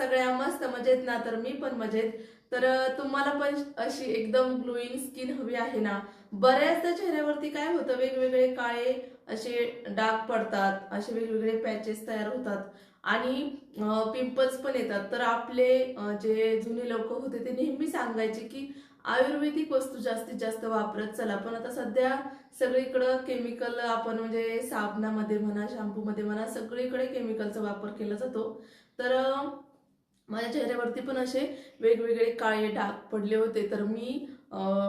सगळ्या मस्त मजेत ना? तर मी पण मजेत. तर तुम्हाला पण अशी एकदम ग्लोईंग स्किन हवी आहे ना? बऱ्याचदा चेहऱ्यावरती काय होतं, वेगवेगळे काळे असे डाग पडतात, असे वेगवेगळे पॅचेस तयार होतात आणि पिंपल्स पण येतात. तर आपले जे जुने लोक होते ते नेहमी सांगायचे की आयुर्वेदिक वस्तू जास्तीत जास्त वापरत चला. पण आता सध्या सगळीकडं केमिकल, आपण म्हणजे साबणामध्ये म्हणा, शॅम्पूमध्ये म्हणा, सगळीकडे केमिकलचा वापर केला जातो. तर माझ्या चेहऱ्यावरती पण असे वेगवेगळे काळे डाग पडले होते. तर मी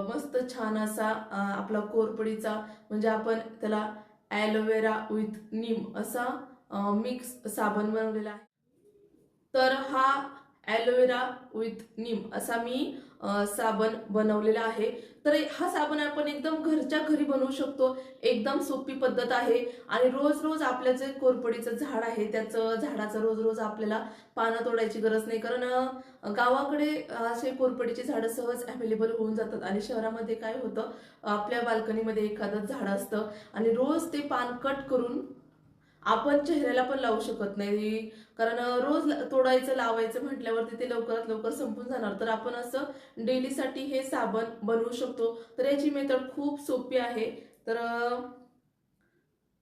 मस्त छान असा आपला कोरपडीचा, म्हणजे आपण त्याला ॲलोवेरा विथ नीम असा मिक्स साबण बनवलेला आहे. तर हा ॲलोवेरा विथ नीम असा मी साबण बनवलेला आहे. तर हा साबण आपण एकदम घरच्या घरी बनवू शकतो. एकदम सोपी पद्धत आहे आणि रोज रोज आपल्या जे कोरपडीचं झाड आहे त्याचं झाडाचं रोज रोज आपल्याला पानं तोडायची गरज नाही. कारण गावाकडे असे कोरपडीचे झाडं सहज अवेलेबल होऊन जातात आणि शहरामध्ये काय होतं, आपल्या बाल्कनीमध्ये एखादं झाड असतं आणि रोज ते पान कट करून आपण चेहऱ्याला पण लावू शकत नाही. कारण रोज तोडायचं लावायचं म्हटल्यावरती ते लवकरात लवकर संपून जाणार. तर आपण असं डेलीसाठी हे साबण बनवू शकतो. तर याची मेथड खूप सोपी आहे. तर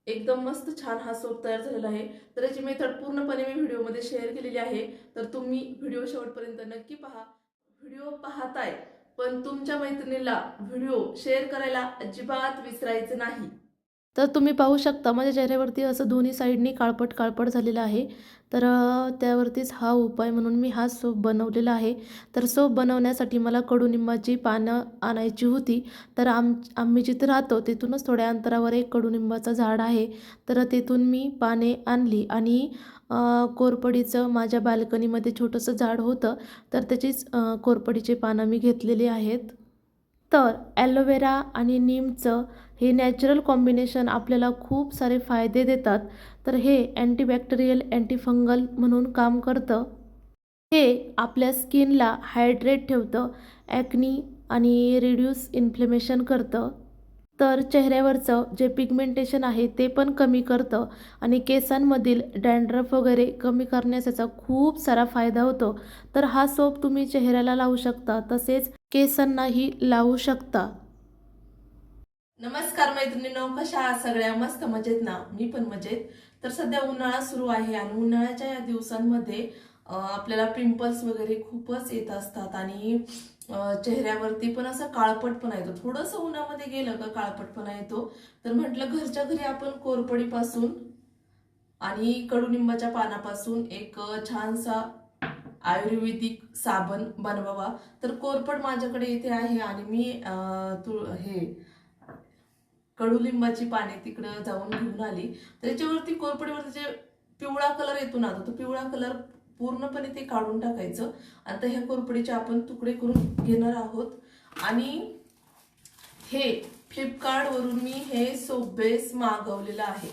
एकदम मस्त छान हा सोप तयार झालेला आहे. तर याची मेथड पूर्णपणे मी व्हिडिओमध्ये शेअर केलेली आहे. तर तुम्ही व्हिडिओ शेवटपर्यंत नक्की पहा. व्हिडिओ पाहताय पण तुमच्या मैत्रिणीला व्हिडिओ शेअर करायला अजिबात विसरायचं नाही. तर तुम्ही पाहू शकता माझ्या चेहऱ्यावरती असं दोन्ही साईडनी काळपट काळपट झालेलं आहे. तर त्यावरतीच हा उपाय म्हणून मी हा सोप बनवलेला आहे. तर सोप बनवण्यासाठी मला कडुनिंबाची पानं आणायची होती. तर आम्ही जिथं राहतो तिथूनच थोड्या अंतरावर एक कडुनिंबाचं झाड आहे. तर तिथून मी पाने आणली आणि कोरपडीचं माझ्या बाल्कनीमध्ये छोटंसं झाड होतं. तर त्याचीच कोरपडीचे पानं मी घेतलेली आहेत. तर ॲलोवेरा आणि नीमचं हे नॅचरल कॉम्बिनेशन आपल्याला खूप सारे फायदे देतात. तर हे अँटीबॅक्टेरियल, अँटीफंगल म्हणून काम करतं. हे आपल्या स्किनला हायड्रेट ठेवतं, ॲक्नी आणि रिड्यूस इन्फ्लेमेशन करतं. तर चेहऱ्यावरचं जे पिगमेंटेशन आहे ते पण कमी करतं आणि केसांमधील डॅन्ड्रफ वगैरे कमी करण्यास याचा खूप सारा फायदा होतो. तर हा सोप तुम्ही चेहऱ्याला लावू शकता, तसेच केसांनाही लावू शकता. नमस्कार मैत्रिणींनो, कशा आहात सगळ्या? मस्त मजेत ना? मी पण मजेत. तर सध्या उन्हाळा सुरू आहे आणि उन्हाळ्याच्या या दिवसांमध्ये आपल्याला पिंपल्स वगैरे खूपच येत असतात आणि चेहऱ्यावरती पण असा काळपटपणा येतो. थोडंसं उन्हामध्ये गेलं का काळपटपणा येतो. तर म्हटलं घरच्या घरी आपण कोरपडीपासून आणि कडुनिंबाच्या पानापासून एक छानसा आयुर्वेदिक साबण बनवावा. तर कोरपड माझ्याकडे इथे आहे आणि मी हे कडुलिंबाची पाने तिकडं जाऊन घेऊन आली. त्याच्यावरती कोरपडीवरती जे पिवळा कलर येतो ना, तो पिवळा कलर पूर्णपणे ते काढून टाकायचं. आता ह्या कोरपडीचे आपण तुकडे करून घेणार आहोत आणि हे फ्लिपकार्टवरून मी हे सोप बेस मागवलेलं आहे.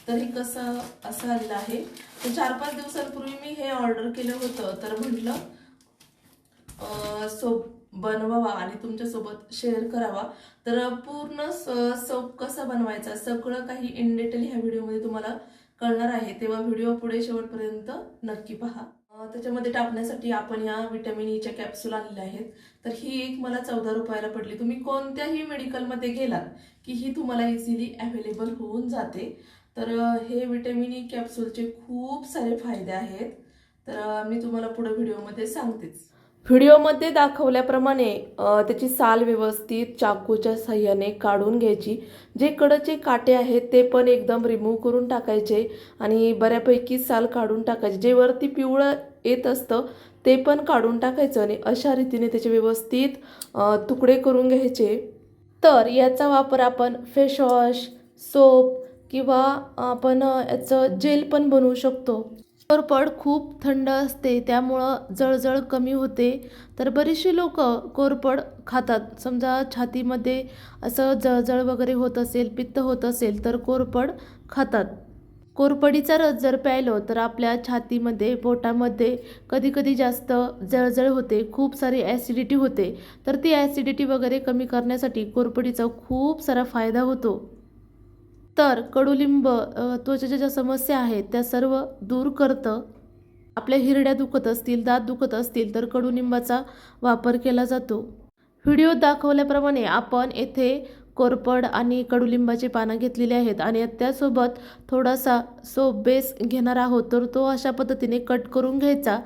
तर हे कसं असं आलेलं आहे. तर 4-5 दिवसांपूर्वी मी हे ऑर्डर केलं होतं. तर म्हटलं सोप बनवावा आणि तुमच्यासोबत शेअर करावा. तर पूर्ण सोप कसा बनवायचा सगळं काही इन डिटेल ह्या व्हिडिओमध्ये तुम्हाला कळणार आहे. तेव्हा व्हिडिओ पुढे शेवटपर्यंत नक्की पहा. त्याच्यामध्ये टाकण्यासाठी आपण या व्हिटॅमिन ईच्या कॅप्सूल आणलेल्या आहेत. तर ही एक मला 14 रुपयाला पडली. तुम्ही कोणत्याही मेडिकलमध्ये गेलात की ही तुम्हाला इझिली अवेलेबल होऊन जाते. तर हे व्हिटॅमिन ई कॅप्सूलचे खूप सारे फायदे आहेत. तर मी तुम्हाला पुढे व्हिडिओमध्ये सांगतेच. व्हिडिओमध्ये दाखवल्याप्रमाणे त्याची साल व्यवस्थित चाकूच्या साह्याने काढून घ्यायची. जे कडचे काटे आहेत ते पण एकदम रिमूव्ह करून टाकायचे आणि बऱ्यापैकी साल काढून टाकायचे. जे वरती पिवळं येत असतं ते पण काढून टाकायचं आणि अशा रीतीने त्याचे व्यवस्थित तुकडे करून घ्यायचे. तर याचा वापर आपण फेसवॉश, सोप किंवा आपण याचं जेल पण बनवू शकतो. कोरपड खूप थंड असते त्यामुळं जळजळ कमी होते. तर बरीचशी लोक कोरपड खातात. समजा छातीमध्ये असं जळजळ वगैरे होत असेल, पित्त होत असेल तर कोरपड खातात. कोरपडीचा रस जर प्यायलो तर आपल्या छातीमध्ये, पोटामध्ये कधी-कधी जास्त जळजळ होते, खूप सारी ॲसिडिटी होते. तर ती ॲसिडिटी वगैरे कमी करण्यासाठी कोरपडीचा खूप सारा फायदा होतो. तर कडुलिंब त्वचेच्या ज्या समस्या आहेत त्या सर्व दूर करतं. आपल्या हिरड्या दुखत असतील, दात दुखत असतील तर कडुनिंबाचा वापर केला जातो. व्हिडिओत दाखवल्याप्रमाणे आपण येथे कोरफड आणि कडुलिंबाची पानं घेतलेली आहेत आणि त्यासोबत थोडासा सोप बेस घेणार आहोत. तर तो अशा पद्धतीने कट करून घ्यायचा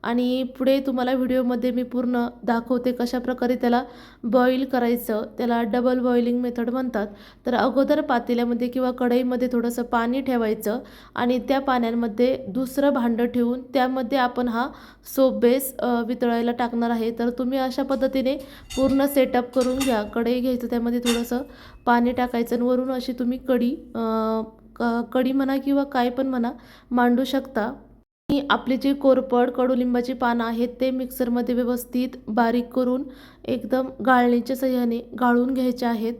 आणि पुढे तुम्हाला व्हिडिओमध्ये मी पूर्ण दाखवते कशा प्रकारे त्याला बॉईल करायचं. त्याला डबल बॉइलिंग मेथड म्हणतात. तर अगोदर पातेल्यामध्ये किंवा कढईमध्ये थोडंसं पाणी ठेवायचं आणि त्या पाण्यामध्ये दुसरं भांडं ठेवून त्यामध्ये आपण हा सोप बेस वितळायला टाकणार आहे. तर तुम्ही अशा पद्धतीने पूर्ण सेटअप करून घ्या. कढई घ्यायचं, त्यामध्ये थोडंसं पाणी टाकायचं आणि वरून अशी तुम्ही कढी म्हणा किंवा काय पण म्हणा मांडू शकता. आणि आपले जे कोरफड कडुलिंबाची पानं आहेत ते मिक्सरमध्ये व्यवस्थित बारीक करून एकदम गाळणीच्या सहाय्याने गाळून घ्यायचे आहेत.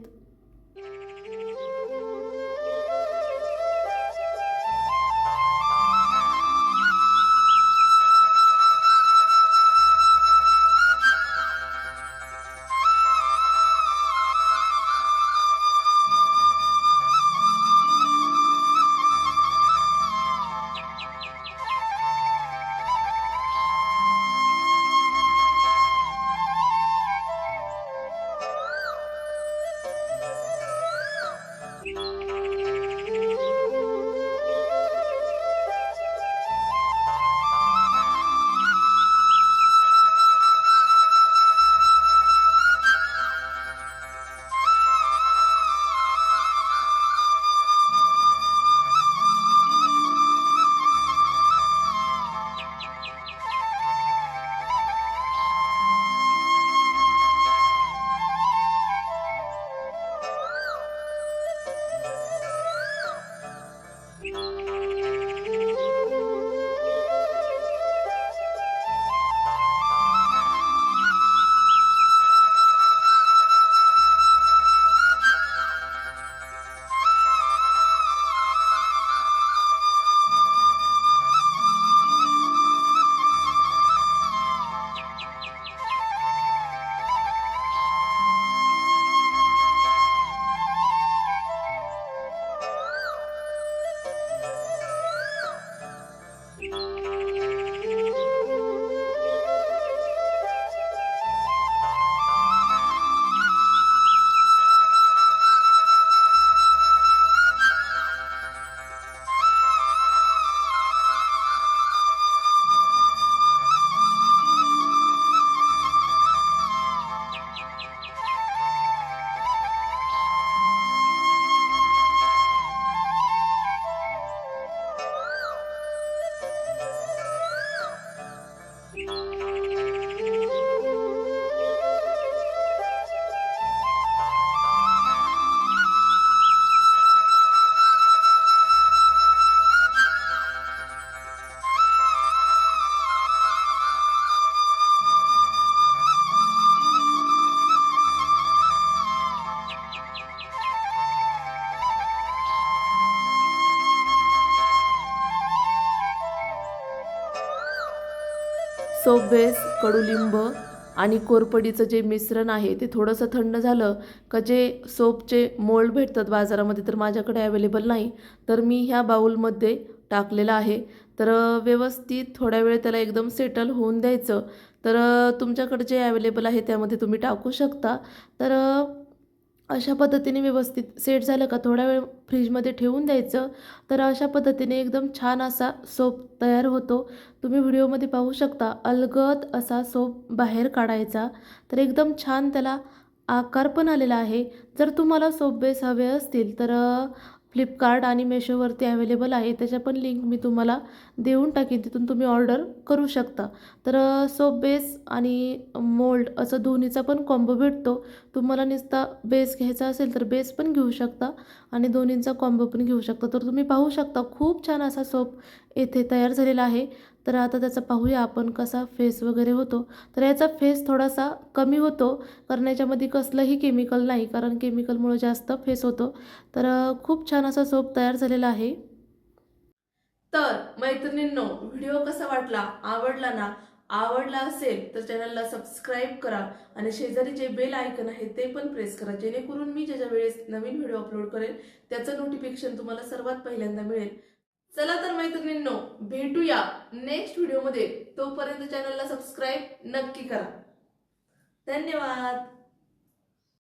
सोप बेस, कडुलिंब आणि कोरफडीचं जे मिश्रण आहे ते थोडंसं थंड झालं का जे सोपचे मोल्ड भेटतात बाजारामध्ये, तर माझ्याकडे अवेलेबल नाही, तर मी ह्या बाउलमध्ये टाकलेलं आहे. तर व्यवस्थित थोड्या वेळ त्याला एकदम सेटल होऊन द्यायचं. तर तुमच्याकडे जे अवेलेबल आहे त्यामध्ये तुम्ही टाकू शकता. तर अशा पद्धतीने व्यवस्थित सेट झालं का थोडा वेळ फ्रीजमध्ये ठेवून द्यायचं. तर अशा पद्धतीने एकदम छान असा सोप तयार होतो. तुम्ही व्हिडिओमध्ये पाहू शकता अलगद असा सोप बाहेर काढायचा. तर एकदम छान त्याला आकार पण आलेला आहे. जर तुम्हाला सोप बेस हवे असतील तर फ्लिपकार्ट आणि मेशोवरती अवेलेबल आहे. त्याच्या पण लिंक मी तुम्हाला देऊन टाकीन, तिथून तुम्ही ऑर्डर करू शकता. तर सोप बेस आणि मोल्ड असं दोन्हीचा पण कॉम्बो भेटतो. तुम्हाला नुसता बेस घ्यायचा असेल तर बेस पण घेऊ शकता आणि दोन्हींचा कॉम्बो पण घेऊ शकता. तर तुम्ही पाहू शकता खूप छान असा सोप येथे तयार झालेला आहे. तर आता त्याचा पाहूया आपण कसा फेस वगैरे होतो. तर याचा फेस थोडासा कमी होतो कारण याच्यामध्ये कसलंही केमिकल नाही, कारण केमिकलमुळे जास्त फेस होतो. तर खूप छान असा सोप तयार झालेला आहे. तर मैत्रिणींनो, व्हिडिओ कसा वाटला? आवडला ना? आवडला असेल तर चॅनलला सबस्क्राईब करा आणि शेजारी जे बेल आयकन आहे ते पण प्रेस करा, जेणेकरून मी ज्या वेळेस नवीन व्हिडिओ अपलोड करेल त्याचं नोटिफिकेशन तुम्हाला सर्वात पहिल्यांदा मिळेल. चला तर मैत्रिणींनो, भेटूया नेक्स्ट व्हिडिओमध्ये. तोपर्यंत चॅनलला सबस्क्राईब नक्की करा. धन्यवाद.